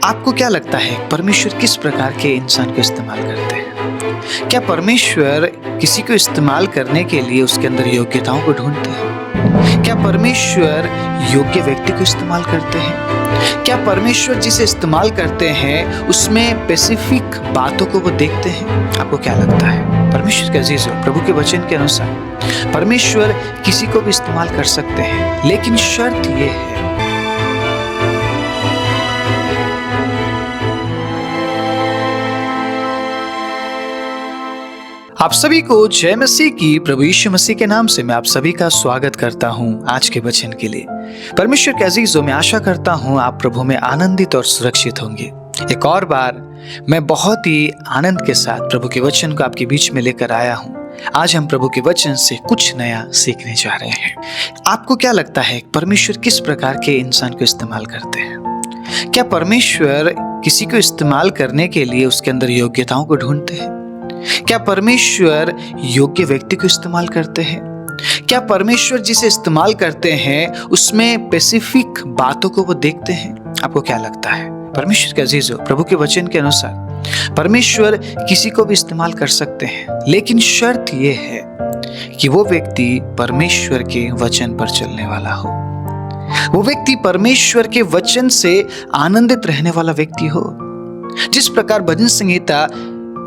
आपको क्या लगता है परमेश्वर किस प्रकार के इंसान को इस्तेमाल करते हैं? क्या परमेश्वर किसी को इस्तेमाल करने के लिए उसके अंदर योग्यताओं को ढूंढते हैं? क्या परमेश्वर योग्य व्यक्ति को इस्तेमाल करते हैं? क्या परमेश्वर जिसे इस्तेमाल करते हैं उसमें स्पेसिफिक बातों को वो देखते हैं? आपको क्या लगता है? परमेश्वर के अजीजों, प्रभु के वचन के अनुसार परमेश्वर किसी को भी इस्तेमाल कर सकते हैं, लेकिन शर्त ये है आप सभी को जय मसीह की। प्रभु यीशु मसीह के नाम से मैं आप सभी का स्वागत करता हूं आज के वचन के लिए। परमेश्वर के अजीजों, मैं आशा करता हूं आप प्रभु में आनंदित और सुरक्षित होंगे। एक और बार मैं बहुत ही आनंद के साथ प्रभु के वचन को आपके बीच में लेकर आया हूं। आज हम प्रभु के वचन से कुछ नया सीखने जा रहे हैं। आपको क्या लगता है परमेश्वर किस प्रकार के इंसान को इस्तेमाल करते हैं? क्या परमेश्वर किसी को इस्तेमाल करने के लिए उसके अंदर योग्यताओं को ढूंढते हैं? क्या परमेश्वर योग्य व्यक्ति को इस्तेमाल करते हैं? क्या परमेश्वर जिसे इस्तेमाल करते हैं उसमें स्पेसिफिक बातों को वो देखते हैं? आपको क्या लगता है? परमेश्वर के अजीजों, प्रभु के वचन के अनुसार परमेश्वर किसी को भी इस्तेमाल कर सकते हैं, लेकिन शर्त यह है कि वो व्यक्ति परमेश्वर के वचन पर चलने वाला हो। वो व्यक्ति परमेश्वर के वचन से आनंदित रहने वाला व्यक्ति हो। जिस प्रकार भजन संहिता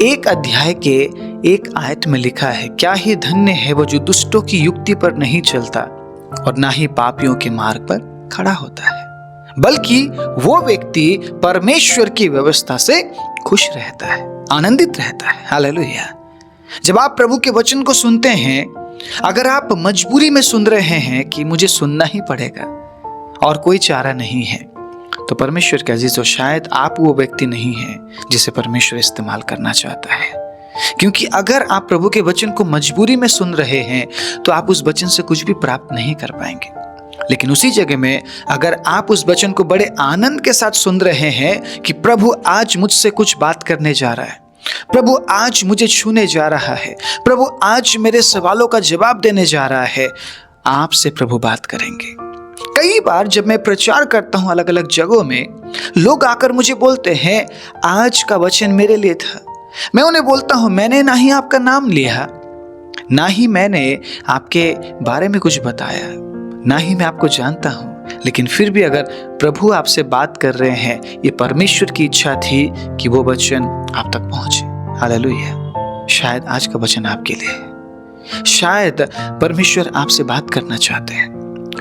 1 अध्याय के 1 आयत में लिखा है, क्या ही धन्य है वो जो दुष्टों की युक्ति पर नहीं चलता और ना ही पापियों के मार्ग पर खड़ा होता है, बल्कि वो व्यक्ति परमेश्वर की व्यवस्था से खुश रहता है, आनंदित रहता है। हालेलुया। जब आप प्रभु के वचन को सुनते हैं, अगर आप मजबूरी में सुन रहे हैं कि मुझे सुनना ही पड़ेगा और कोई चारा नहीं है, तो परमेश्वर के अजीजों, शायद आप वो व्यक्ति नहीं है जिसे परमेश्वर इस्तेमाल करना चाहता है। क्योंकि अगर आप प्रभु के वचन को मजबूरी में सुन रहे हैं तो आप उस वचन से कुछ भी प्राप्त नहीं कर पाएंगे। लेकिन उसी जगह में अगर आप उस वचन को बड़े आनंद के साथ सुन रहे हैं कि प्रभु आज मुझसे कुछ बात करने जा रहा है, प्रभु आज मुझे छूने जा रहा है, प्रभु आज मेरे सवालों का जवाब देने जा रहा है, आपसे प्रभु बात करेंगे। कई बार जब मैं प्रचार करता हूं अलग अलग जगहों में, लोग आकर मुझे बोलते हैं आज का वचन मेरे लिए था। मैं उन्हें बोलता हूं मैंने ना ही आपका नाम लिया, ना ही मैंने आपके बारे में कुछ बताया, ना ही मैं आपको जानता हूं, लेकिन फिर भी अगर प्रभु आपसे बात कर रहे हैं, ये परमेश्वर की इच्छा थी कि वो वचन आप तक पहुंचे। हालेलुया। शायद आज का वचन आपके लिए है। शायद परमेश्वर आपसे बात करना चाहते हैं।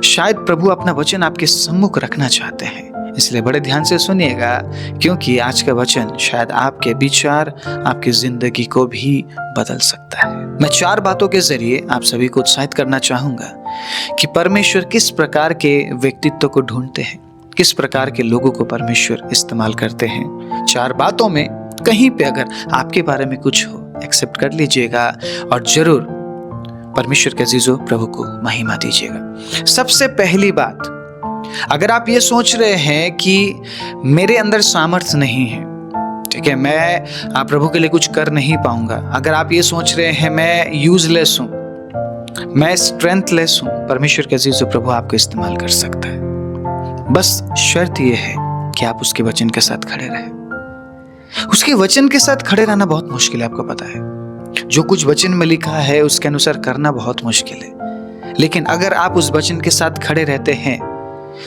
शायद प्रभु अपना वचन आपके सम्मुख रखना चाहते हैं। इसलिए बड़े ध्यान से सुनिएगा, क्योंकि आज का वचन शायद आपके विचार, आपकी जिंदगी को भी बदल सकता है। मैं 4 बातों के जरिए आप सभी को उत्साहित करना चाहूंगा कि परमेश्वर किस प्रकार के व्यक्तित्व को ढूंढते हैं, किस प्रकार के लोगों को परमेश्वर इस्तेमाल करते हैं। 4 बातों में कहीं पे अगर आपके बारे में कुछ हो, एक्सेप्ट कर लीजिएगा और जरूर परमेश्वर के अजीजों, प्रभु को महिमा दीजिएगा। सबसे पहली बात, अगर आप ये सोच रहे हैं कि मेरे अंदर सामर्थ्य नहीं है, ठीक है, मैं आप प्रभु के लिए कुछ कर नहीं पाऊंगा, अगर आप ये सोच रहे हैं मैं यूजलेस हूं, मैं स्ट्रेंथलेस हूं, परमेश्वर के अजीजों, प्रभु आपको इस्तेमाल कर सकता है। बस शर्त यह है कि आप उसके वचन के साथ खड़े रहें। उसके वचन के साथ खड़े रहना बहुत मुश्किल है, आपको पता है। जो कुछ वचन में लिखा है उसके अनुसार करना बहुत मुश्किल है, लेकिन अगर आप उस वचन के साथ खड़े रहते हैं,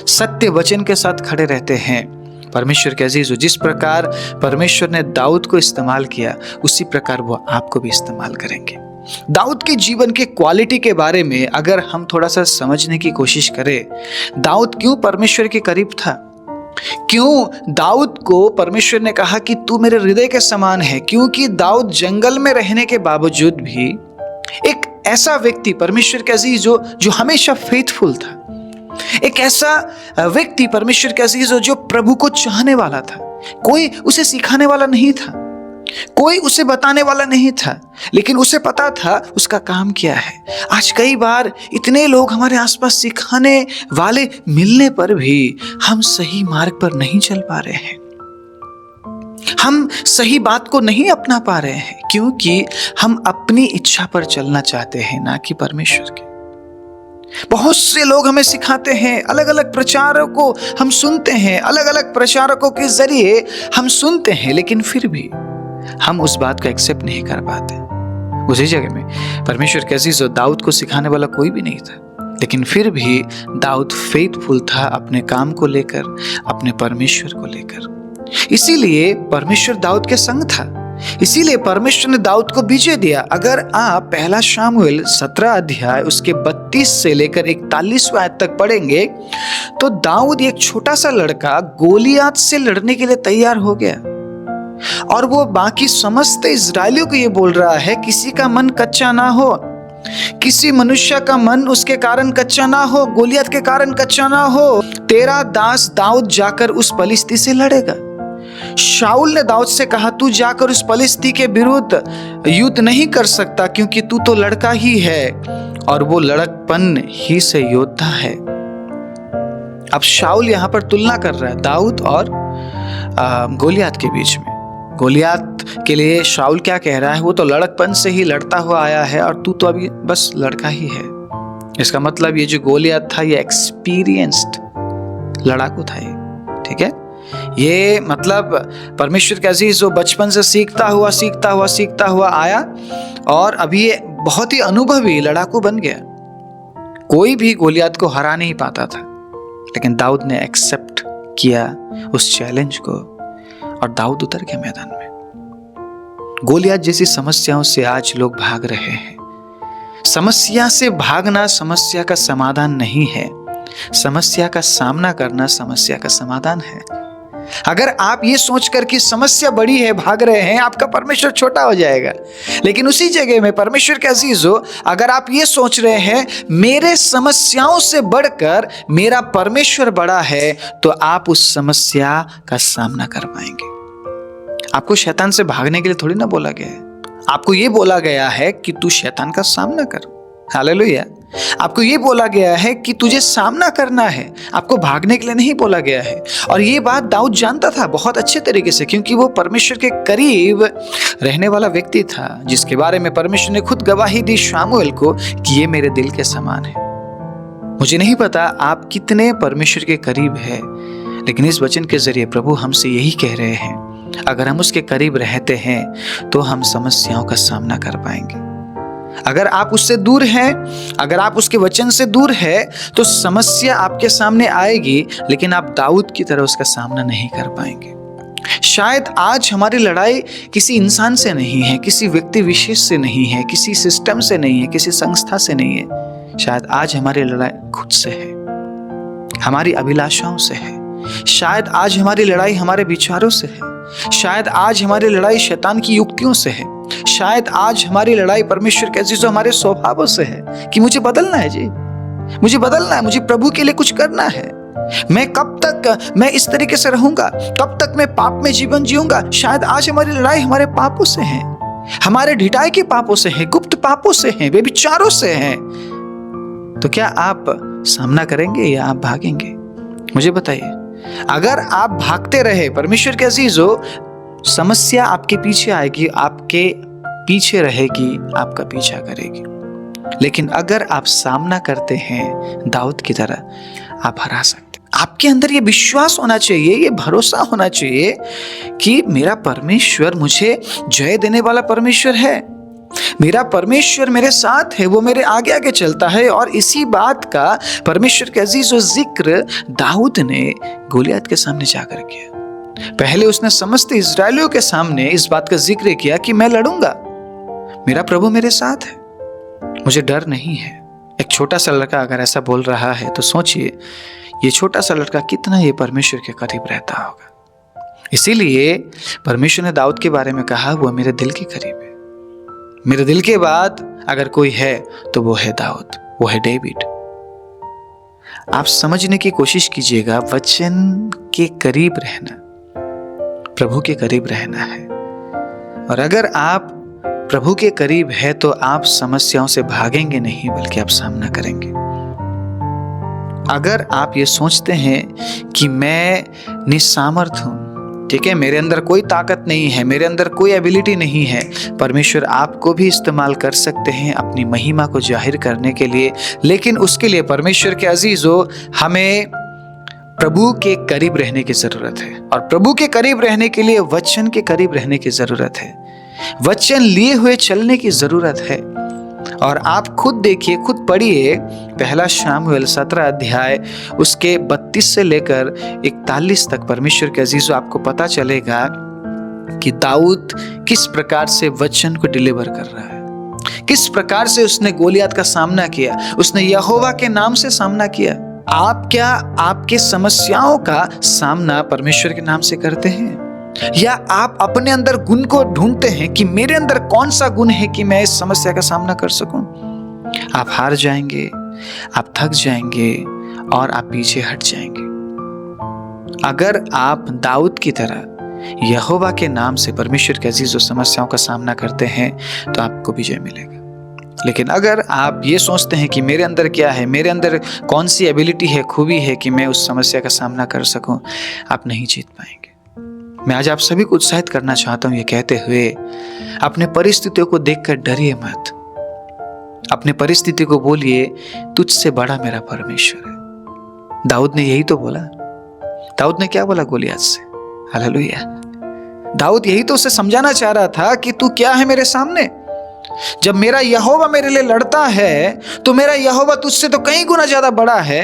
सत्य वचन के साथ खड़े रहते हैं, परमेश्वर के अजीजों, जिस प्रकार परमेश्वर ने दाऊद को इस्तेमाल किया, उसी प्रकार वो आपको भी इस्तेमाल करेंगे। दाऊद के जीवन के क्वालिटी के बारे में अगर हम थोड़ा सा समझने की कोशिश करें, दाऊद क्यों परमेश्वर के करीब था, क्यों दाऊद को परमेश्वर ने कहा कि तू मेरे हृदय के समान है, क्योंकि दाऊद जंगल में रहने के बावजूद भी एक ऐसा व्यक्ति, परमेश्वर के अजीजों, जो हमेशा फेथफुल था, एक ऐसा व्यक्ति परमेश्वर के अजीजों जो प्रभु को चाहने वाला था। कोई उसे सिखाने वाला नहीं था, कोई उसे बताने वाला नहीं था, लेकिन उसे पता था उसका काम क्या है। आज कई बार इतने लोग हमारे आसपास सिखाने वाले मिलने पर भी हम सही मार्ग पर नहीं चल पा रहे हैं, हम सही बात को नहीं अपना पा रहे हैं, क्योंकि हम अपनी इच्छा पर चलना चाहते हैं, ना कि परमेश्वर के। बहुत से लोग हमें सिखाते हैं, अलग अलग प्रचारकों को हम सुनते हैं, अलग अलग प्रचारकों के जरिए हम सुनते हैं, लेकिन फिर भी हम उस बात को एक्सेप्ट नहीं कर पाते। उसी जगह में परमेश्वर के अजीज दाऊद को सिखाने वाला कोई भी नहीं था, लेकिन फिर भी दाऊद फेथफुल था अपने काम को लेकर, अपने परमेश्वर को लेकर। इसीलिए परमेश्वर दाऊद के संग था, इसीलिए परमेश्वर ने दाऊद को विजय दिया। अगर आप पहला शामुएल 17 अध्याय उसके 32 से लेकर 41वां आयत तक पढ़ेंगे तो दाऊद एक छोटा सा लड़का गोलियात से लड़ने के लिए तैयार हो गया, और वो बाकी समस्त इजरायलियों को ये बोल रहा है, किसी का मन कच्चा ना हो, किसी मनुष्य का मन उसके कारण कच्चा ना हो, गोलियत के कारण कच्चा ना हो, तेरा दास दाऊद जाकर उस पलिश्ती से लड़ेगा। शाऊल ने दाऊद से कहा, तू जाकर उस पलिश्ती के विरुद्ध युद्ध नहीं कर सकता, क्योंकि तू तो लड़का ही है और वो लड़कपन ही से योद्धा है। अब शाऊल यहां पर तुलना कर रहा है दाऊद और गोलियत के बीच में। गोलियत के लिए शाऊल क्या कह रहा है, वो तो लड़कपन से ही लड़ता हुआ आया है और तू तो अभी बस लड़का ही है। इसका मतलब ये जो गोलियत था ये एक्सपीरियंस्ड लड़ाकू था ये, ठीक है। ये मतलब परमेश्वर के अजीज जो बचपन से सीखता हुआ आया और अभी ये बहुत ही अनुभवी लड़ाकू बन गया। कोई भी गोलियत को हरा नहीं पाता था, लेकिन दाऊद ने एक्सेप्ट किया उस चैलेंज को और दाऊद उतर गया मैदान में। गोलियत जैसी समस्याओं से आज लोग भाग रहे हैं। समस्या से भागना समस्या का समाधान नहीं है, समस्या का सामना करना समस्या का समाधान है। अगर आप ये सोचकर कि समस्या बड़ी है भाग रहे हैं, आपका परमेश्वर छोटा हो जाएगा। लेकिन उसी जगह में परमेश्वर के अजीजों, अगर आप ये सोच रहे हैं मेरे समस्याओं से बढ़कर मेरा परमेश्वर बड़ा है, तो आप उस समस्या का सामना कर पाएंगे। आपको शैतान से भागने के लिए थोड़ी ना बोला गया है, आपको ये बोला गया है कि तू शैतान का सामना कर। हालेलुया। आपको ये बोला गया है कि तुझे सामना करना है, आपको भागने के लिए नहीं बोला गया है। और ये बात दाऊद जानता था बहुत अच्छे तरीके से, क्योंकि वो परमेश्वर के करीब रहने वाला व्यक्ति था, जिसके बारे में परमेश्वर ने खुद गवाही दी शामुएल को कि ये मेरे दिल के समान है। मुझे नहीं पता आप कितने परमेश्वर के करीब है, लेकिन इस वचन के जरिए प्रभु हमसे यही कह रहे हैं, अगर हम उसके करीब रहते हैं तो हम समस्याओं का सामना कर पाएंगे। अगर आप उससे दूर हैं, अगर आप उसके वचन से दूर है, तो समस्या आपके सामने आएगी, लेकिन आप दाऊद की तरह उसका सामना नहीं कर पाएंगे। शायद आज हमारी लड़ाई किसी इंसान से नहीं है, किसी व्यक्ति विशेष से नहीं है, किसी सिस्टम से नहीं है, किसी संस्था से नहीं है। शायद आज हमारी लड़ाई खुद से है, हमारी अभिलाषाओं से है। शायद आज हमारी लड़ाई हमारे विचारों से है। शायद आज हमारी लड़ाई शैतान की युक्तियों से है। शायद आज हमारी लड़ाई परमेश्वर के अजीजों हमारे स्वभावों से है कि मुझे बदलना है जी, मुझे बदलना है, मुझे प्रभु के लिए कुछ करना है। मैं कब तक मैं इस तरीके से रहूंगा, कब तक मैं पाप में जीवन जीऊंगा। शायद आज हमारी लड़ाई हमारे पापों से है, हमारे ढिठाई के पापों से है, गुप्त पापों से है, व्यभिचारों से है। तो क्या आप सामना करेंगे या आप भागेंगे? मुझे बताइए। अगर आप भागते रहे परमेश्वर के अजीजों, समस्या आपके पीछे आएगी, आपके पीछे रहेगी, आपका पीछा करेगी। लेकिन अगर आप सामना करते हैं दाऊद की तरह, आप हरा सकते हैं। आपके अंदर ये विश्वास होना चाहिए, ये भरोसा होना चाहिए कि मेरा परमेश्वर मुझे जय देने वाला परमेश्वर है, मेरा परमेश्वर मेरे साथ है, वो मेरे आगे आगे चलता है। और इसी बात का परमेश्वर के अजीजों जिक्र दाऊद ने गोलियत के सामने जाकर किया। पहले उसने समस्त इजरायलियों के सामने इस बात का जिक्र किया कि मैं लड़ूंगा, मेरा प्रभु मेरे साथ है, मुझे डर नहीं है। एक छोटा सा लड़का अगर ऐसा बोल रहा है तो सोचिए ये छोटा सा लड़का कितना ये परमेश्वर के करीब रहता होगा। इसीलिए परमेश्वर ने दाऊद के बारे में कहा, वो मेरे दिल के करीब है। मेरे दिल के बाद अगर कोई है तो वो है दाऊद, वो है डेविड। आप समझने की कोशिश कीजिएगा, वचन के करीब रहना प्रभु के करीब रहना है। और अगर आप प्रभु के करीब है तो आप समस्याओं से भागेंगे नहीं, बल्कि आप सामना करेंगे। अगर आप ये सोचते हैं कि मैं निसामर्थ हूं, ठीक है, मेरे अंदर कोई ताकत नहीं है, मेरे अंदर कोई एबिलिटी नहीं है, परमेश्वर आपको भी इस्तेमाल कर सकते हैं अपनी महिमा को जाहिर करने के लिए। लेकिन उसके लिए परमेश्वर के अजीजों, हमें प्रभु के करीब रहने की जरूरत है, और प्रभु के करीब रहने के लिए वचन के करीब रहने की जरूरत है, वचन लिए हुए चलने की जरूरत है। और आप खुद देखिए, खुद पढ़िए, पहला शमूएल 17 अध्याय उसके 32 से लेकर 41 तक परमेश्वर के अजीजों आपको पता चलेगा कि दाऊद किस प्रकार से वचन को डिलीवर कर रहा है, किस प्रकार से उसने गोलियत का सामना किया, उसने यहोवा के नाम से सामना किया। आप क्या आपके समस्याओं का सामना परमेश्वर के नाम से करते हैं, या आप अपने अंदर गुण को ढूंढते हैं कि मेरे अंदर कौन सा गुण है कि मैं इस समस्या का सामना कर सकूं? आप हार जाएंगे, आप थक जाएंगे और आप पीछे हट जाएंगे। अगर आप दाऊद की तरह यहोवा के नाम से परमेश्वर के अजीजों समस्याओं का सामना करते हैं तो आपको विजय मिलेगा। लेकिन अगर आप ये सोचते हैं कि मेरे अंदर क्या है, मेरे अंदर कौन सी एबिलिटी है, खूबी है कि मैं उस समस्या का सामना कर सकूं, आप नहीं जीत पाएंगे। मैं आज आप सभी को उत्साहित करना चाहता हूं ये कहते हुए, अपने परिस्थितियों को देखकर डरिए मत। अपने परिस्थिति को बोलिए, तुझसे बड़ा मेरा परमेश्वर है। दाऊद ने यही तो बोला। दाऊद ने क्या बोला गोलियत से? हालेलुया। दाऊद यही तो उसे समझाना चाह रहा था कि तू क्या है मेरे सामने। जब मेरा यहोवा मेरे लिए लड़ता है तो मेरा यहोवा तुझसे तो कई गुना ज्यादा बड़ा है।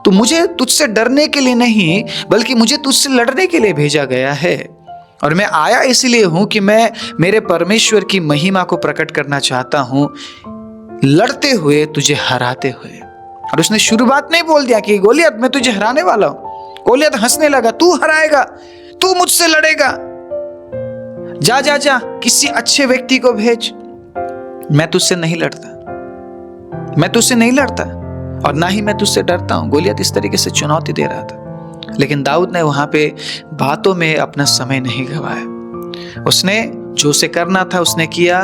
तो मुझे तुझसे डरने के लिए नहीं, बल्कि मुझे तुझसे लड़ने के लिए भेजा गया है। और मैं आया इसलिए हूं कि मैं मेरे परमेश्वर की महिमा को प्रकट करना चाहता हूं, लड़ते हुए, तुझे हराते हुए। और उसने शुरुआत नहीं बोल दिया कि गोलियत मैं तुझे हराने वाला हूं। गोलियत हंसने लगा, तू हराएगा, तू मुझसे लड़ेगा, जा जा जा किसी अच्छे व्यक्ति को भेज, मैं तुझसे नहीं लड़ता, मैं तुझसे नहीं लड़ता और ना ही मैं तुझसे डरता हूं। गोलियत इस तरीके से चुनौती दे रहा था, लेकिन दाऊद ने वहां पे बातों में अपना समय नहीं गवाया। उसने जो उसे करना था उसने किया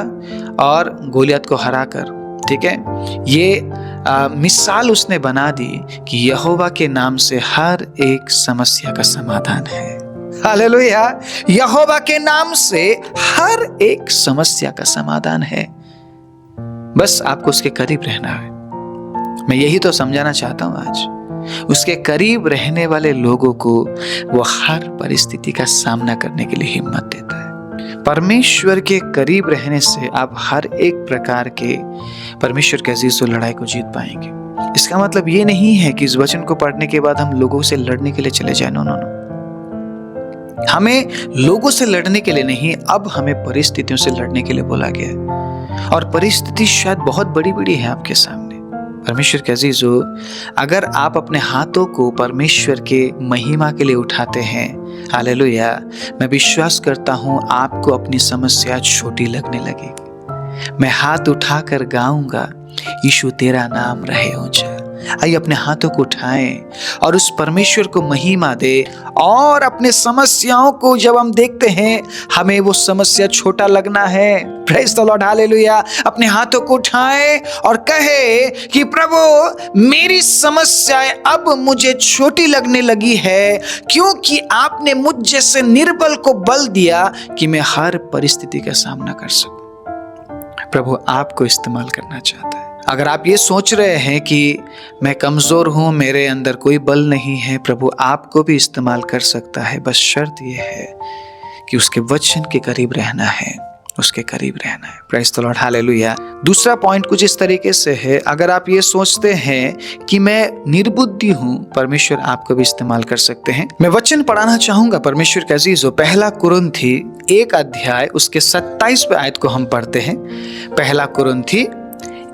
और गोलियत को हराकर, ठीक है, ये मिसाल उसने बना दी कि यहोवा के नाम से हर एक समस्या का समाधान है। हालेलुया। यहोवा के नाम से हर एक समस्या का समाधान है। बस आपको उसके करीब रहना है। मैं यही तो समझाना चाहता हूं आज। उसके करीब रहने वाले लोगों को वो हर परिस्थिति का सामना करने के लिए हिम्मत देता है। परमेश्वर के करीब रहने से आप हर एक प्रकार के परमेश्वर के अजीजों लड़ाई को जीत पाएंगे। इसका मतलब ये नहीं है कि इस वचन को पढ़ने के बाद हम लोगों से लड़ने के लिए चले जाए। नो नो नो, हमें लोगों से लड़ने के लिए नहीं, अब हमें परिस्थितियों से लड़ने के लिए बोला गया है। और परिस्थिति शायद बहुत बड़ी बड़ी है आपके सामने। परमेश्वर के अजीजों, अगर आप अपने हाथों को परमेश्वर के महिमा के लिए उठाते हैं, हालेलुया, मैं विश्वास करता हूं आपको अपनी समस्या छोटी लगने लगेगी। मैं हाथ उठाकर गाऊंगा, यीशु तेरा नाम रहे ऊंचा। आइए अपने हाथों को उठाएं और उस परमेश्वर को महिमा दे। और अपने समस्याओं को जब हम देखते हैं, हमें वो समस्या छोटा लगना है। Praise the Lord, hallelujah. अपने हाथों को उठाएं और कहे कि प्रभु, मेरी समस्याएं अब मुझे छोटी लगने लगी है, क्योंकि आपने मुझ जैसे निर्बल को बल दिया कि मैं हर परिस्थिति का सामना कर सकूं। प्रभु आपको इस्तेमाल करना चाहता है। अगर आप ये सोच रहे हैं कि मैं कमजोर हूं, मेरे अंदर कोई बल नहीं है, प्रभु आपको भी इस्तेमाल कर सकता है। बस शर्त यह है कि उसके वचन के करीब रहना है, उसके करीब रहना है। Praise the Lord, hallelujah. दूसरा पॉइंट कुछ इस तरीके से है, अगर आप ये सोचते हैं कि मैं निर्बुद्धि हूं, परमेश्वर आपको भी इस्तेमाल कर सकते हैं। मैं वचन पढ़ाना चाहूंगा परमेश्वर के अजीजों। पहला कुरिन्थी 1 अध्याय उसके 27वें आयत को हम पढ़ते हैं। पहला कुरिन्थी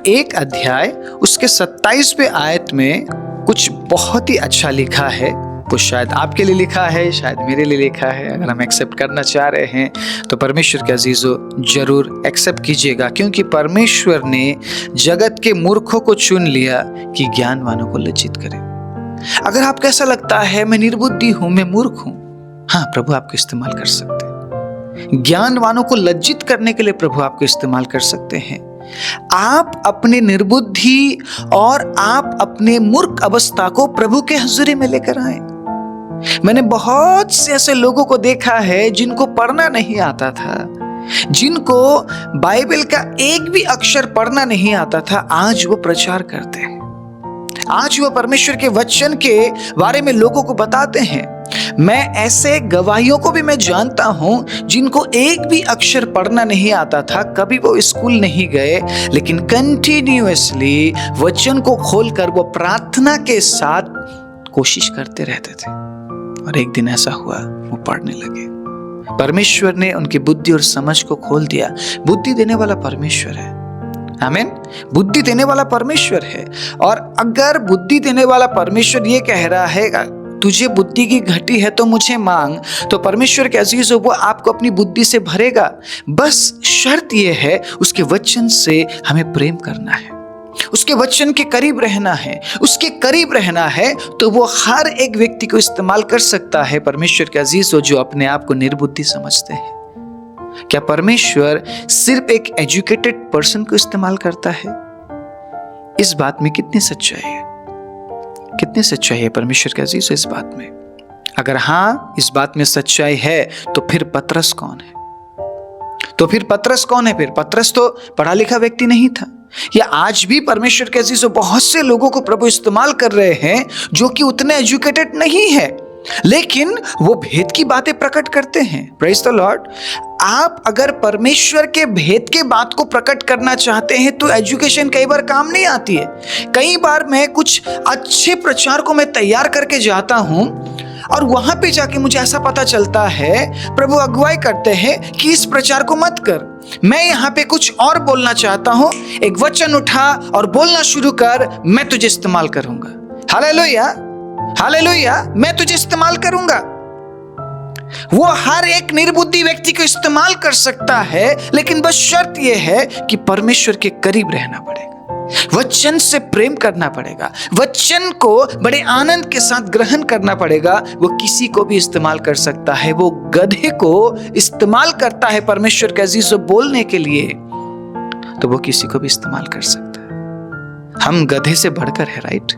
1 अध्याय उसके 27वें आयत में कुछ बहुत ही अच्छा लिखा है। वो शायद आपके लिए लिखा है, शायद मेरे लिए लिखा है। अगर हम एक्सेप्ट करना चाह रहे हैं तो परमेश्वर के अजीजों जरूर एक्सेप्ट कीजिएगा, क्योंकि परमेश्वर ने जगत के मूर्खों को चुन लिया कि ज्ञानवानों को लज्जित करे। अगर आपको ऐसा लगता है मैं निर्बुद्धि हूं, मैं मूर्ख हूं, हाँ, प्रभु आपको इस्तेमाल कर सकते हैं। ज्ञानवानों को लज्जित करने के लिए प्रभु आपको इस्तेमाल कर सकते हैं। आप अपने निर्बुद्धि और आप अपने मूर्ख अवस्था को प्रभु के हुजूरी में लेकर आए। मैंने बहुत से ऐसे लोगों को देखा है जिनको पढ़ना नहीं आता था, जिनको बाइबल का एक भी अक्षर पढ़ना नहीं आता था, आज वो प्रचार करते हैं। आज वो परमेश्वर के वचन के बारे में लोगों को बताते हैं। मैं ऐसे गवाहियों को भी मैं जानता हूं जिनको एक भी अक्षर पढ़ना नहीं आता था, कभी वो स्कूल नहीं गए, लेकिन कंटिन्यूअसली वचन को खोलकर वो प्रार्थना के साथ कोशिश करते रहते थे। और एक दिन ऐसा हुआ, वो पढ़ने लगे। परमेश्वर ने उनकी बुद्धि और समझ को खोल दिया। बुद्धि देने वाला परमेश्वर है। आमीन। बुद्धि देने वाला परमेश्वर है। और अगर बुद्धि देने वाला परमेश्वर ये कह रहा है तुझे बुद्धि की घटी है तो मुझे मांग, तो परमेश्वर के अजीज वो आपको अपनी बुद्धि से भरेगा। बस शर्त यह है, उसके वचन से हमें प्रेम करना है, उसके वचन के करीब रहना है। उसके करीब रहना है तो वो हर एक व्यक्ति को इस्तेमाल कर सकता है। परमेश्वर के अजीज जो अपने आप को निर्बुद्धि समझते हैं, क्या परमेश्वर सिर्फ एक एजुकेटेड पर्सन को इस्तेमाल करता है? इस बात में कितनी सच्चाई है, कितनी सच्चाई है परमेश्वर के अजीज इस बात में? अगर हाँ, इस बात में सच्चाई है तो फिर पतरस कौन है? फिर पतरस तो पढ़ा लिखा व्यक्ति नहीं था। या आज भी परमेश्वर के अजीज बहुत से लोगों को प्रभु इस्तेमाल कर रहे हैं जो कि उतने एजुकेटेड नहीं है, लेकिन वो भेद की बातें प्रकट करते हैं। Praise the Lord. आप अगर परमेश्वर के भेद के बात को प्रकट करना चाहते हैं तो एजुकेशन कई बार काम नहीं आती है। कई बार मैं कुछ अच्छे प्रचार को मैं तैयार करके जाता हूं और वहां पे जाके मुझे ऐसा पता चलता है, प्रभु अगुवाई करते हैं कि इस प्रचार को मत कर, मैं यहाँ पे कुछ और बोलना चाहता हूं, एक वचन उठा और बोलना शुरू कर, मैं तुझे इस्तेमाल करूंगा। हालेलुया, हालेलुया, मैं तुझे इस्तेमाल करूंगा। वो हर एक निर्बुद्धि व्यक्ति को इस्तेमाल कर सकता है, लेकिन बस शर्त यह है कि परमेश्वर के करीब रहना पड़ेगा, वचन से प्रेम करना पड़ेगा, वचन को बड़े आनंद के साथ ग्रहण करना पड़ेगा। वो किसी को भी इस्तेमाल कर सकता है। वो गधे को इस्तेमाल करता है परमेश्वर के अजीज बोलने के लिए, तो वो किसी को भी इस्तेमाल कर सकता है। हम गधे से बढ़कर है, राइट?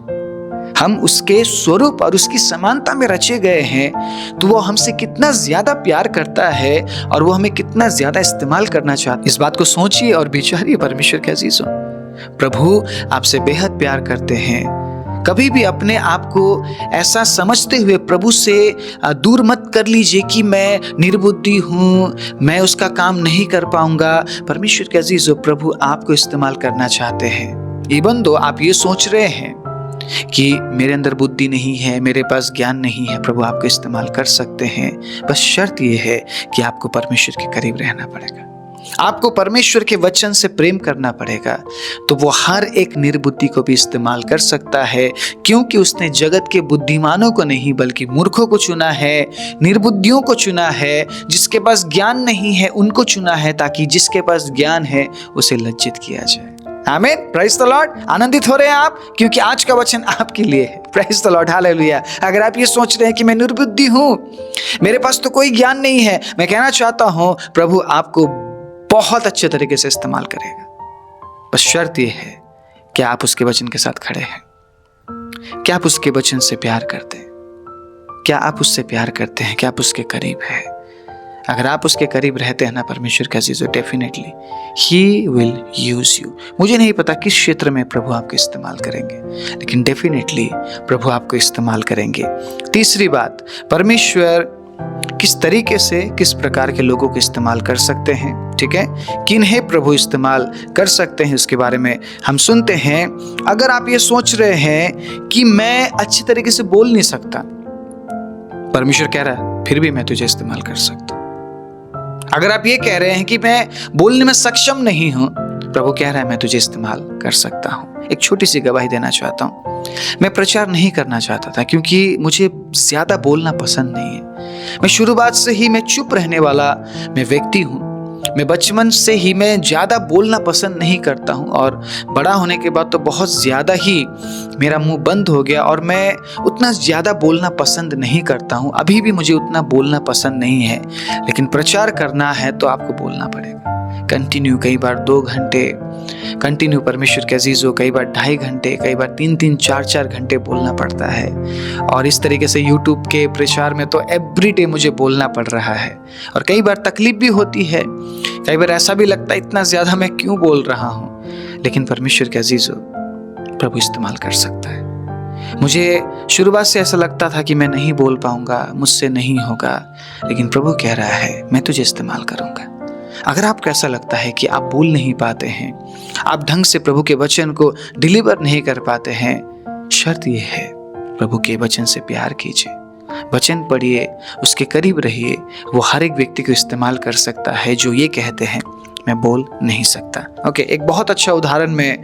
हम उसके स्वरूप और उसकी समानता में रचे गए हैं, तो वो हमसे कितना ज्यादा प्यार करता है और वो हमें कितना ज्यादा इस्तेमाल करना चाहता है। इस बात को सोचिए और विचारिए परमेश्वर के अजीजों। प्रभु आपसे बेहद प्यार करते हैं। कभी भी अपने आप को ऐसा समझते हुए प्रभु से दूर मत कर लीजिए कि मैं निर्बुद्धि हूँ, मैं उसका काम नहीं कर पाऊंगा। परमेश्वर के अजीजों, प्रभु आपको इस्तेमाल करना चाहते हैं। इवन दो आप ये सोच रहे हैं कि मेरे अंदर बुद्धि नहीं है, मेरे पास ज्ञान नहीं है, प्रभु आपको इस्तेमाल कर सकते हैं। बस शर्त यह है कि आपको परमेश्वर के करीब रहना पड़ेगा, आपको परमेश्वर के वचन से प्रेम करना पड़ेगा, तो वो हर एक निर्बुद्धि को भी इस्तेमाल कर सकता है, क्योंकि उसने जगत के बुद्धिमानों को नहीं बल्कि मूर्खों को चुना है, निर्बुद्धियों को चुना है, जिसके पास ज्ञान नहीं है उनको चुना है, ताकि जिसके पास ज्ञान है उसे लज्जित किया जाए। आमीन। Praise the Lord. आनंदित हो रहे हैं आप, क्योंकि आज का वचन आपके लिए है। Praise the Lord, hallelujah. अगर आप ये सोच रहे हैं कि मैं निर्बुद्धि हूं, मेरे पास तो कोई ज्ञान नहीं है, मैं कहना चाहता हूं प्रभु आपको बहुत अच्छे तरीके से इस्तेमाल करेगा। बस शर्त यह है कि आप उसके वचन के साथ खड़े हैं, क्या आप उसके वचन से प्यार करते हैं, क्या आप उससे प्यार करते हैं, क्या आप उसके करीब हैं? अगर आप उसके करीब रहते हैं ना परमेश्वर के अजीजों, definitely he will use you. मुझे नहीं पता किस क्षेत्र में प्रभु आपको इस्तेमाल करेंगे, लेकिन डेफिनेटली प्रभु आपको इस्तेमाल करेंगे। तीसरी बात, परमेश्वर किस तरीके से, किस प्रकार के लोगों को इस्तेमाल कर सकते हैं, ठीक है, किन्हें प्रभु इस्तेमाल कर सकते हैं, उसके बारे में हम सुनते हैं। अगर आप ये सोच रहे हैं कि मैं अच्छी तरीके से बोल नहीं सकता, परमेश्वर कह रहा है फिर भी मैं तुझे इस्तेमाल कर सकता हूं। अगर आप ये कह रहे हैं कि मैं बोलने में सक्षम नहीं हूं, प्रभु कह रहा है मैं तुझे इस्तेमाल कर सकता हूं। एक छोटी सी गवाही देना चाहता हूं। मैं प्रचार नहीं करना चाहता था क्योंकि मुझे ज्यादा बोलना पसंद नहीं है। मैं शुरुआत से ही मैं चुप रहने वाला मैं व्यक्ति हूं। मैं बचपन से ही मैं ज़्यादा बोलना पसंद नहीं करता हूँ, और बड़ा होने के बाद तो बहुत ज़्यादा ही मेरा मुंह बंद हो गया और मैं उतना ज़्यादा बोलना पसंद नहीं करता हूँ। अभी भी मुझे उतना बोलना पसंद नहीं है, लेकिन प्रचार करना है तो आपको बोलना पड़ेगा। कंटिन्यू, कई बार 2 घंटे कंटिन्यू परमेश्वर के अजीजों, कई बार 2.5 घंटे, कई बार 3-3, 4-4 घंटे बोलना पड़ता है। और इस तरीके से यूट्यूब के प्रचार में तो एवरीडे मुझे बोलना पड़ रहा है, और कई बार तकलीफ भी होती है, कई बार ऐसा भी लगता है इतना ज़्यादा मैं क्यों बोल रहा हूँ। लेकिन परमेश्वर के अजीजों, प्रभु इस्तेमाल कर सकता है। मुझे शुरुआत से ऐसा लगता था कि मैं नहीं बोल पाऊंगा, मुझसे नहीं होगा, लेकिन प्रभु कह रहा है मैं तुझे इस्तेमाल करूंगा। अगर आपको ऐसा लगता है कि आप बोल नहीं पाते हैं, आप ढंग से प्रभु के वचन को डिलीवर नहीं कर पाते हैं, शर्त यह है प्रभु के वचन से प्यार कीजिए, वचन पढ़िए, उसके करीब रहिए। वो हर एक व्यक्ति को इस्तेमाल कर सकता है जो ये कहते हैं मैं बोल नहीं सकता। ओके, एक बहुत अच्छा उदाहरण मैं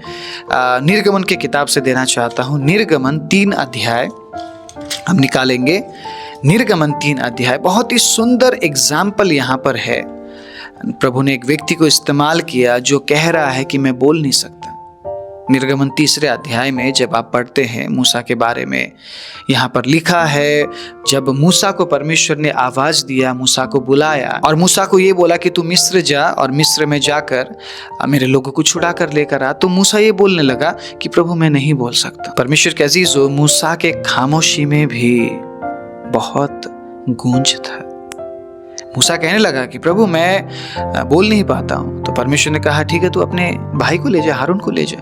निर्गमन के किताब से देना चाहता हूँ। निर्गमन 3 अध्याय हम निकालेंगे। निर्गमन 3 अध्याय बहुत ही सुंदर एग्जाम्पल यहाँ पर है। प्रभु ने एक व्यक्ति को इस्तेमाल किया जो कह रहा है कि मैं बोल नहीं सकता। निर्गमन 3 अध्याय में जब आप पढ़ते हैं मूसा के बारे में, यहाँ पर लिखा है जब मूसा को परमेश्वर ने आवाज दिया, मूसा को बुलाया और मूसा को ये बोला कि तू मिस्र जा और मिस्र में जाकर मेरे लोगों को छुड़ा कर लेकर आ, तो मूसा ये बोलने लगा कि प्रभु मैं नहीं बोल सकता। परमेश्वर के अजीजों, मूसा के खामोशी में भी बहुत गूंज था। मूसा कहने लगा कि प्रभु मैं बोल नहीं पाता हूँ। तो परमेश्वर ने कहा ठीक है, तू अपने भाई को ले जा, हारून को ले जा,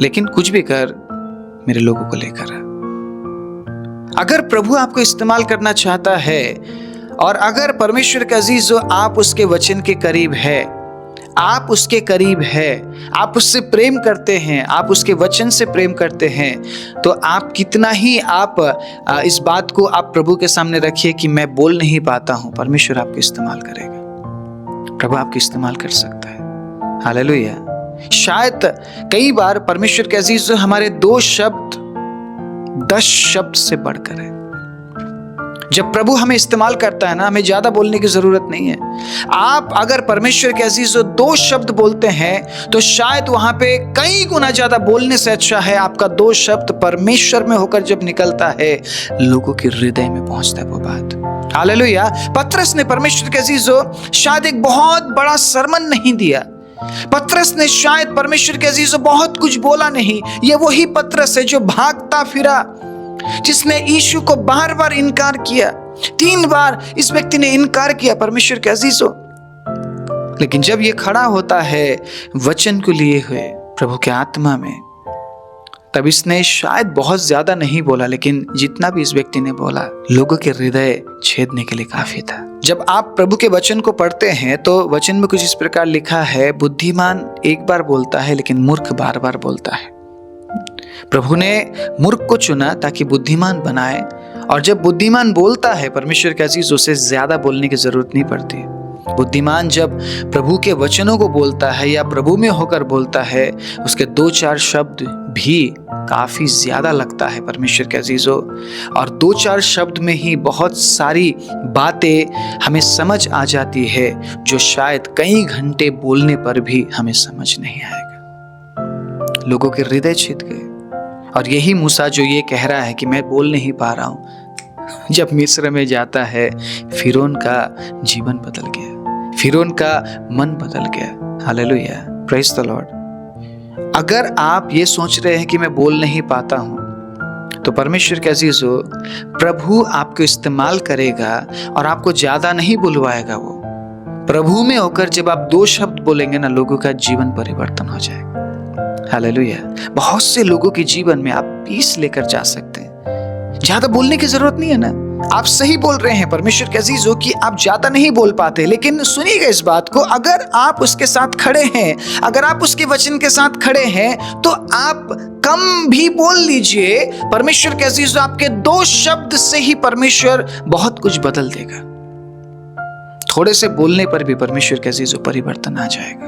लेकिन कुछ भी कर मेरे लोगों को लेकर आ। अगर प्रभु आपको इस्तेमाल करना चाहता है और अगर परमेश्वर के अजीजों आप उसके वचन के करीब है, आप उसके करीब है, आप उससे प्रेम करते हैं, आप उसके वचन से प्रेम करते हैं, तो आप कितना ही आप इस बात को आप प्रभु के सामने रखिए कि मैं बोल नहीं पाता हूं, परमेश्वर आपको इस्तेमाल करेगा। प्रभु आपको इस्तेमाल कर सकता है। हालेलुया। शायद कई बार परमेश्वर के अजीजों हमारे 2 शब्द 10 शब्द से बढ़कर है। जब प्रभु हमें इस्तेमाल करता है ना, हमें ज्यादा बोलने की जरूरत नहीं है। आप अगर परमेश्वर के अजीजों 2 शब्द बोलते हैं तो शायद वहां पे कई गुना ज्यादा बोलने से अच्छा है आपका 2 शब्द परमेश्वर में होकर जब निकलता है, लोगों के हृदय में पहुंचता है वो बात। हालेलुया। पतरस ने परमेश्वर के अजीजों शायद एक बहुत बड़ा सरमन नहीं दिया। पतरस ने शायद परमेश्वर के अजीजों बहुत कुछ बोला नहीं। ये वही पतरस है जो भागता फिरा, जिसने यीशु को बार बार इनकार किया। 3 बार इस व्यक्ति ने इनकार किया परमेश्वर के अजीजों। लेकिन जब ये खड़ा होता है वचन को लिए हुए प्रभु के आत्मा में, तब इसने शायद बहुत ज्यादा नहीं बोला, लेकिन जितना भी इस व्यक्ति ने बोला लोगों के हृदय छेदने के लिए काफी था। जब आप प्रभु के वचन को पढ़ते हैं तो वचन में कुछ इस प्रकार लिखा है, बुद्धिमान एक बार बोलता है लेकिन मूर्ख बार बार बोलता है। प्रभु ने मूर्ख को चुना ताकि बुद्धिमान बनाए, और जब बुद्धिमान बोलता है परमेश्वर के अजीज, उसे ज्यादा बोलने की जरूरत नहीं पड़ती। बुद्धिमान जब प्रभु के वचनों को बोलता है या प्रभु में होकर बोलता है, उसके 2-4 शब्द भी काफी ज्यादा लगता है परमेश्वर के अजीजों, और 2-4 शब्द में ही बहुत सारी बातें हमें समझ आ जाती है जो शायद कई घंटे बोलने पर भी हमें समझ नहीं आएगा। लोगों के हृदय छिद गए। और यही मूसा जो ये कह रहा है कि मैं बोल नहीं पा रहा हूं, जब मिस्र में जाता है फिरौन का जीवन बदल गया, फिरौन का मन बदल गया। Hallelujah, praise the Lord. अगर आप ये सोच रहे हैं कि मैं बोल नहीं पाता हूं, तो परमेश्वर के अजीजों, प्रभु आपको इस्तेमाल करेगा और आपको ज्यादा नहीं बुलवाएगा। वो प्रभु में होकर जब आप 2 शब्द बोलेंगे ना, लोगों का जीवन परिवर्तन हो जाएगा। हालेलुया। बहुत से लोगों के जीवन में आप पीस लेकर जा सकते हैं। ज्यादा बोलने की जरूरत नहीं है ना। आप सही बोल रहे हैं परमेश्वर के अजीजों कि आप ज्यादा नहीं बोल पाते, लेकिन सुनिएगा इस बात को, अगर आप उसके साथ खड़े हैं, अगर आप उसके वचन के साथ खड़े हैं, तो आप कम भी बोल लीजिए। परमेश्वर के अजीजों, आपके 2 शब्द से ही परमेश्वर बहुत कुछ बदल देगा। थोड़े से बोलने पर भी परमेश्वर के अजीजों परिवर्तन आ जाएगा।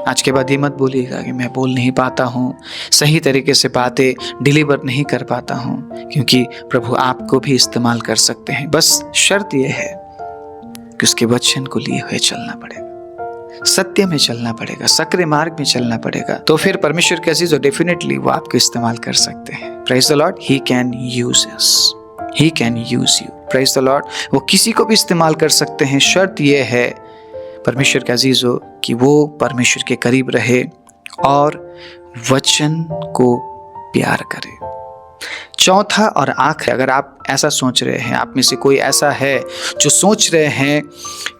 आज के बाद ये मत बोलिएगा कि मैं बोल नहीं पाता हूँ, सही तरीके से बातें डिलीवर नहीं कर पाता हूँ, क्योंकि प्रभु आपको भी इस्तेमाल कर सकते हैं। बस शर्त यह है कि उसके वचन को लिए हुए चलना पड़ेगा, सत्य में चलना पड़ेगा, सक्रिय मार्ग में चलना पड़ेगा। तो फिर परमेश्वर के अजीजों, डेफिनेटली वो आपको इस्तेमाल कर सकते हैं। Praise the Lord. He can use us, he can use you. Praise the Lord. वो किसी को भी इस्तेमाल कर सकते हैं। शर्त यह है परमेश्वर के अजीजों कि वो परमेश्वर के करीब रहे और वचन को प्यार करे। चौथा और आखिर, अगर आप ऐसा सोच रहे हैं, आप में से कोई ऐसा है जो सोच रहे हैं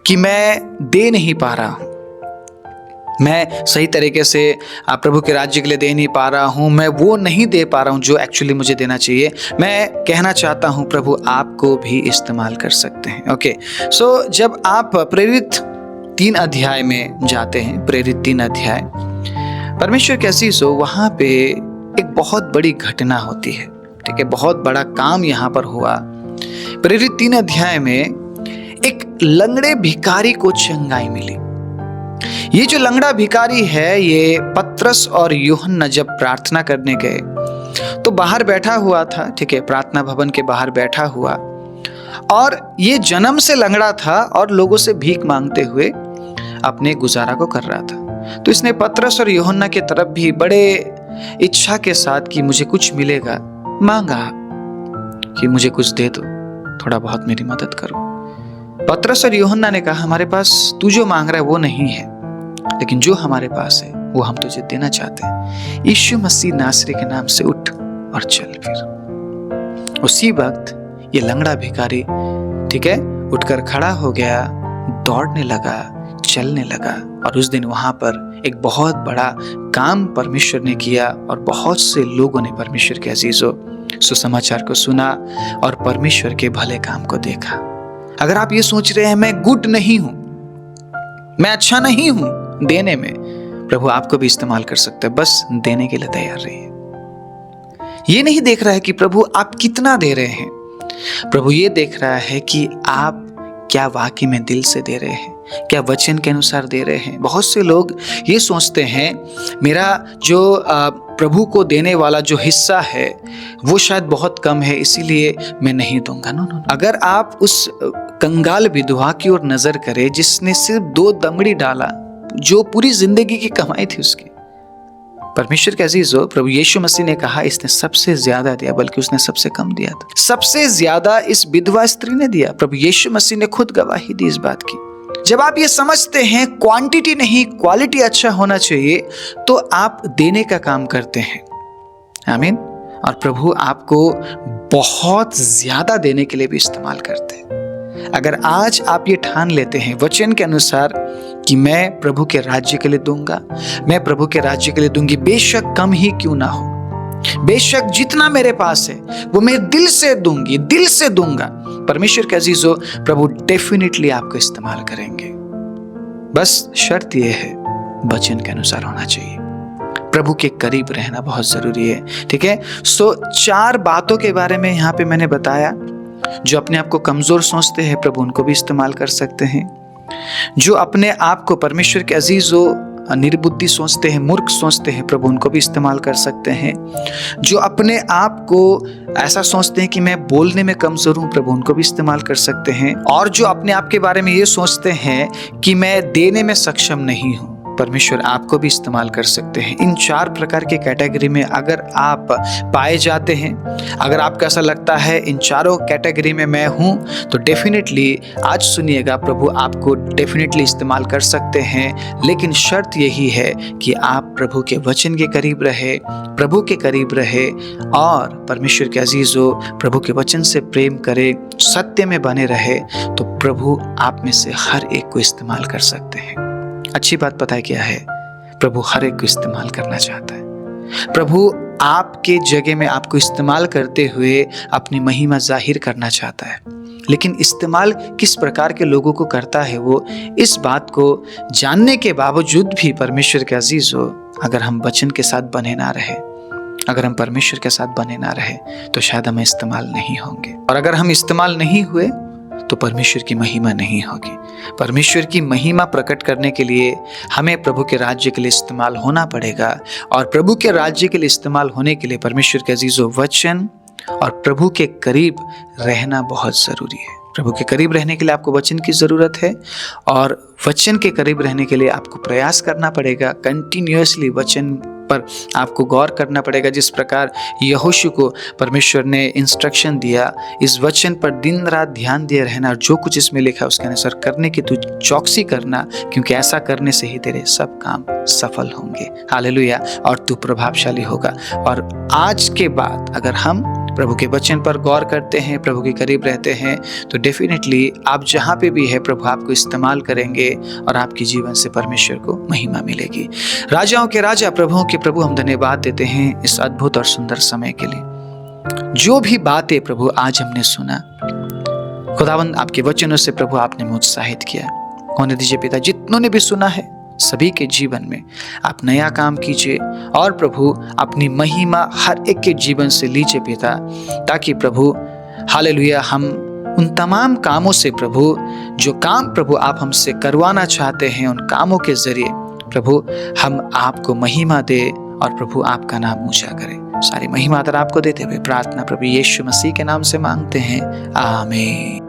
कि मैं दे नहीं पा रहा हूं, मैं सही तरीके से प्रभु के राज्य के लिए दे नहीं पा रहा हूँ, मैं वो नहीं दे पा रहा हूँ जो एक्चुअली मुझे देना चाहिए, मैं कहना चाहता हूँ प्रभु आपको भी इस्तेमाल कर सकते हैं। ओके, सो जब आप प्रेरित 3 अध्याय में जाते हैं, प्रेरित 3 अध्याय, परमेश्वर के अजीजों वहाँ पे एक बहुत बड़ी घटना होती है। ठीक है, बहुत बड़ा काम यहाँ पर हुआ। प्रेरित 3 अध्याय में एक लंगड़े भिखारी को चंगाई मिली। ये जो लंगड़ा भिखारी है, ये पतरस और यूहन्ना जब प्रार्थना करने गए तो बाहर बैठा हुआ था। ठीक है, प्रार्थना भवन के बाहर बैठा हुआ, और ये जन्म से लंगड़ा था और लोगों से भीख मांगते हुए अपने गुजारा को कर रहा था। तो इसने पतरस और यूहन्ना की तरफ भी बड़े इच्छा के साथ कि मुझे कुछ मिलेगा मांगा कि मुझे कुछ दे दो, थोड़ा बहुत मेरी मदद करो। पतरस और यूहन्ना ने कहा हमारे पास तू जो मांग रहा है वो नहीं है, लेकिन जो हमारे पास है वो हम तुझे देना चाहते हैं। यीशु मसीह नासरी के नाम से उठ और चल फिर। उसी वक्त ये लंगड़ा भिखारी, ठीक है, उठकर खड़ा हो गया, दौड़ने लगा, चलने लगा, और उस दिन वहां पर एक बहुत बड़ा काम परमेश्वर ने किया और बहुत से लोगों ने परमेश्वर के अजीजों सुसमाचार को सुना और परमेश्वर के भले काम को देखा। अगर आप ये सोच रहे हैं मैं गुड नहीं हूं, मैं अच्छा नहीं हूं देने में, प्रभु आपको भी इस्तेमाल कर सकता है। बस देने के लिए तैयार रहिए। ये नहीं देख रहा है कि प्रभु आप कितना दे रहे हैं, प्रभु ये देख रहा है कि आप क्या वाकई में दिल से दे रहे हैं, क्या वचन के अनुसार दे रहे हैं। बहुत से लोग ये सोचते हैं मेरा जो प्रभु को देने वाला जो हिस्सा है वो शायद बहुत कम है, इसीलिए मैं नहीं दूंगा। नो। अगर आप उस कंगाल विधवा की ओर नजर करें जिसने सिर्फ 2 दमड़ी डाला, जो पूरी जिंदगी की कमाई थी उसकी, परमेश्वर के अजीजों प्रभु यीशु मसीह ने कहा इसने सबसे ज्यादा दिया, बल्कि उसने सबसे कम दिया था। सबसे ज्यादा इस विधवा स्त्री ने दिया। प्रभु यीशु मसीह ने खुद गवाही दी इस बात की। जब आप ये समझते हैं क्वांटिटी नहीं क्वालिटी अच्छा होना चाहिए, तो आप देने का काम करते हैं। आमीन। और प्रभु आपको बहुत ज्यादा देने के लिए भी इस्तेमाल करते हैं। अगर आज आप ये ठान लेते हैं वचन के अनुसार कि मैं प्रभु के राज्य के लिए दूंगा, मैं प्रभु के राज्य के लिए दूंगी, बेशक कम ही क्यों ना हो, बेशक जितना मेरे पास है वो मैं दिल से दूंगी, दिल से दूंगा, परमेश्वर के अजीजों प्रभु डेफिनेटली आपको इस्तेमाल करेंगे। बस शर्त यह है वचन के अनुसार होना चाहिए, प्रभु के करीब रहना बहुत जरूरी है। ठीक है, सो 4 बातों के बारे में यहाँ पे मैंने बताया। जो अपने आप को कमजोर सोचते हैं प्रभु उनको भी इस्तेमाल कर सकते हैं। जो अपने आप को परमेश्वर के अजीजों निर्बुद्धि सोचते हैं, मूर्ख सोचते हैं, प्रभु उनको भी इस्तेमाल कर सकते हैं। जो अपने आप को ऐसा सोचते हैं कि मैं बोलने में कमजोर हूं, प्रभु उनको भी इस्तेमाल कर सकते हैं। और जो अपने आप के बारे में ये सोचते हैं कि मैं देने में सक्षम नहीं हूं, परमेश्वर आपको भी इस्तेमाल कर सकते हैं। इन 4 प्रकार के कैटेगरी में अगर आप पाए जाते हैं, अगर आपको ऐसा लगता है इन चारों कैटेगरी में मैं हूं, तो डेफिनेटली आज सुनिएगा, प्रभु आपको डेफिनेटली इस्तेमाल कर सकते हैं। लेकिन शर्त यही है कि आप प्रभु के वचन के करीब रहे, प्रभु के करीब रहे और परमेश्वर के अजीजों प्रभु के वचन से प्रेम करे, सत्य में बने रहे, तो प्रभु आप में से हर एक को इस्तेमाल कर सकते हैं। अच्छी बात पता है क्या है? प्रभु हर एक को इस्तेमाल करना चाहता है। प्रभु आपके जगह में आपको इस्तेमाल करते हुए अपनी महिमा जाहिर करना चाहता है। लेकिन इस्तेमाल किस प्रकार के लोगों को करता है, वो इस बात को जानने के बावजूद भी परमेश्वर के अजीजों, अगर हम वचन के साथ बने ना रहे, अगर हम परमेश्वर के साथ बने ना रहे, तो शायद हम इस्तेमाल नहीं होंगे। और अगर हम इस्तेमाल नहीं हुए तो परमेश्वर की महिमा नहीं होगी। परमेश्वर की महिमा प्रकट करने के लिए हमें प्रभु के राज्य के लिए इस्तेमाल होना पड़ेगा। और प्रभु के राज्य के लिए इस्तेमाल होने के लिए परमेश्वर के अजीजों वचन और प्रभु के करीब रहना बहुत ज़रूरी है। प्रभु के करीब रहने के लिए आपको वचन की ज़रूरत है और वचन के करीब रहने के लिए आपको प्रयास करना पड़ेगा। कंटिन्यूअसली वचन पर आपको गौर करना पड़ेगा। जिस प्रकार यहोशू को परमेश्वर ने इंस्ट्रक्शन दिया, इस वचन पर दिन रात ध्यान दिए रहना और जो कुछ इसमें लिखा उसके अनुसार करने की तू चौकसी करना, क्योंकि ऐसा करने से ही तेरे सब काम सफल होंगे। हालेलुया। और तू प्रभावशाली होगा। और आज के बाद अगर हम प्रभु के वचन पर गौर करते हैं, प्रभु के करीब रहते हैं, तो डेफिनेटली आप जहाँ पे भी है प्रभु आपको इस्तेमाल करेंगे और आपके जीवन से परमेश्वर को महिमा मिलेगी। राजाओं के राजा, प्रभुओं के प्रभु, हम धन्यवाद देते हैं इस अद्भुत और सुंदर समय के लिए। जो भी बातें प्रभु आज हमने सुना, खुदावंद आपके वचनों से प्रभु आपने मुझे उत्साहित किया। होने दीजिए पिता, जितनों ने भी सुना है सभी के जीवन में आप नया काम कीजिए और प्रभु अपनी महिमा हर एक के जीवन से लीजिए पिता, ताकि प्रभु हालेलुया हम उन तमाम कामों से प्रभु, जो काम प्रभु आप हमसे करवाना चाहते हैं, उन कामों के जरिए प्रभु हम आपको महिमा दे और प्रभु आपका नाम ऊंचा करें। सारी महिमा आदर आपको देते हुए प्रार्थना प्रभु यीशु मसीह के नाम से मांगते हैं, आमीन।